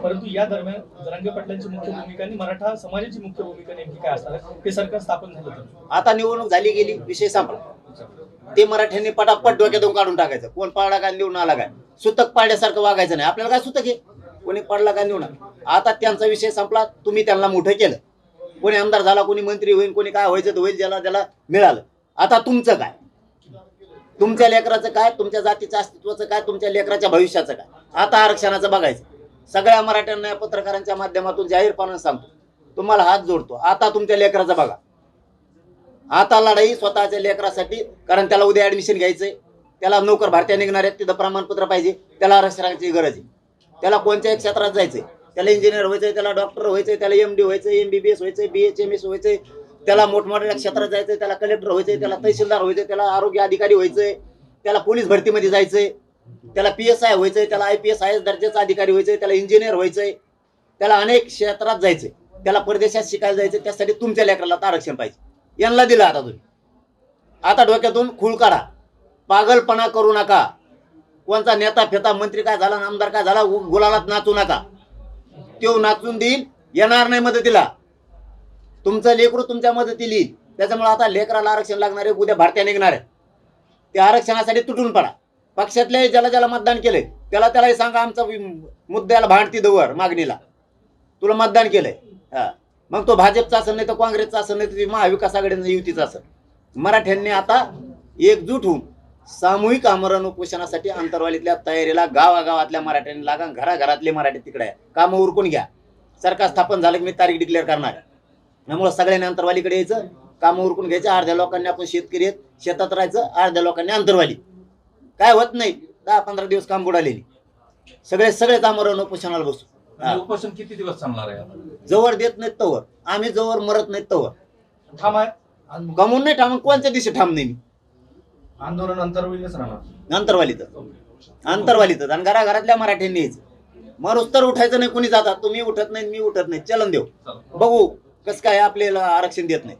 परंतु या दरम्यान जरांगे पाटलांची मुख्य भूमिका आणि मराठा समाजाची मुख्य भूमिका नेमकी काय असणार आहे? हे सरकार स्थापन झालं तर आता निवडणूक झाली गेली, विषय संपला. ते मराठ्यांनी पटापट डोक्यातून काढून टाकायचं. कोण पडला काय निवडून आला काय, सुतक पाडल्यासारखं वागायचं नाही. आपल्याला काय सुतक आहे, कोणी पडला काय निवडून. आता त्यांचा विषय संपला. तुम्ही त्यांना मोठं केलं. कोणी आमदार झाला, कोणी मंत्री होईल, कोणी काय व्हायचं तर होईल, ज्याला त्याला मिळालं. आता तुमचं काय, तुमच्या लेकराचं काय, तुमच्या जातीच्या अस्तित्वाचं काय, तुमच्या लेकराच्या भविष्याचं काय. आता आरक्षणाचं बघायचं. सगळ्या मराठ्यांना पत्रकारांच्या माध्यमातून जाहीरपणे सांगतो, तुम्हाला हात जोडतो, आता तुमच्या लेकराचं बघा. आता लढाई स्वतःच्या लेकरासाठी, कारण त्याला उद्या ऍडमिशन घ्यायचंय, त्याला नोकर भरत्या निघणार आहेत, तिथं प्रमाणपत्र पाहिजे, त्याला आरक्षणाची गरज आहे. त्याला कोणत्याही क्षेत्रात जायचंय, त्याला इंजिनियर व्हायचंय, त्याला डॉक्टर व्हायचंय, त्याला MD व्हायचंय, MBBS व्हायचंय, BHMS व्हायचंय, त्याला मोठमोठ्या क्षेत्रात जायचंय, त्याला कलेक्टर व्हायचंय, त्याला तहसीलदार व्हायचंय, त्याला आरोग्य अधिकारी व्हायचंय, त्याला पोलीस भरतीमध्ये जायचंय, त्याला PSI व्हायचंय, त्याला IPS IAS दर्जाचा अधिकारी व्हायचंय, त्याला इंजिनियर व्हायचंय, त्याला अनेक क्षेत्रात जायचंय, त्याला परदेशात शिकायला जायचंय. त्यासाठी तुमच्या लेकराला आरक्षण पाहिजे. यांना दिलं आता तुम्ही. आता डोक्यातून खूळ काढा, पागलपणा करू नका. कोणता नेता फेता मंत्री काय झाला, आमदार काय झाला, गुलालात नाचू नका. तो नाचून देईल, येणार नाही मदतीला. तुमचं लेकरू तुमच्या मदतीला येईल. त्याच्यामुळे आता लेकराला आरक्षण लागणार आहे, उद्या भारतीय निघणार आहे. त्या आरक्षणासाठी तुटून पडा. पक्षातले ज्याला ज्याला मतदान केलंय त्यालाही सांगा, आमचा मुद्द्याला भांडती दवर मागणीला तुला मतदान केलंय. मग तो भाजपचा असेल, नाही तर काँग्रेसचा असेल, नाही तर महाविकास आघाडीचा युतीचा असेल. मराठ्यांनी आता एकजूट होऊन सामूहिक आमरण उपोषणासाठी अंतरवालीतल्या तयारीला गावागावातल्या मराठ्यांनी लागा. घराघरातले मराठी तिकडे आहे, कामं उरकून घ्या. सरकार स्थापन झालं की मी तारीख डिक्लेअर करणार आहे. त्यामुळे सगळ्यांनी अंतरवालीकडे यायचं, कामं उरकून घ्यायचं. अर्ध्या लोकांनी आपण शेतकरी आहेत, शेतात राहायचं, अर्ध्या लोकांनी अंतरवाली. काय होत नाही, 10-15 दिवस काम बुडालेली. सगळेच आमरण उपोषणाला बसू. उपोषण किती दिवस चालणार आहे? जवळ देत नाहीत तवर, आम्ही जवळ मरत नाहीत तवर ठाम आहे. गमून नाही ठाम, कोणत्या दिवशी ठाम नाही मी. आंदोलन अंतरवालीच राहणार. अंतरवालीतच आणि घराघरातल्या मराठ्यांनी यायचं. माणूस तर उठायचं नाही. कुणी जातात, तुम्ही उठत नाही, मी उठत नाही, चलन देऊ, बघू कसं काय आपल्याला आरक्षण देत नाही.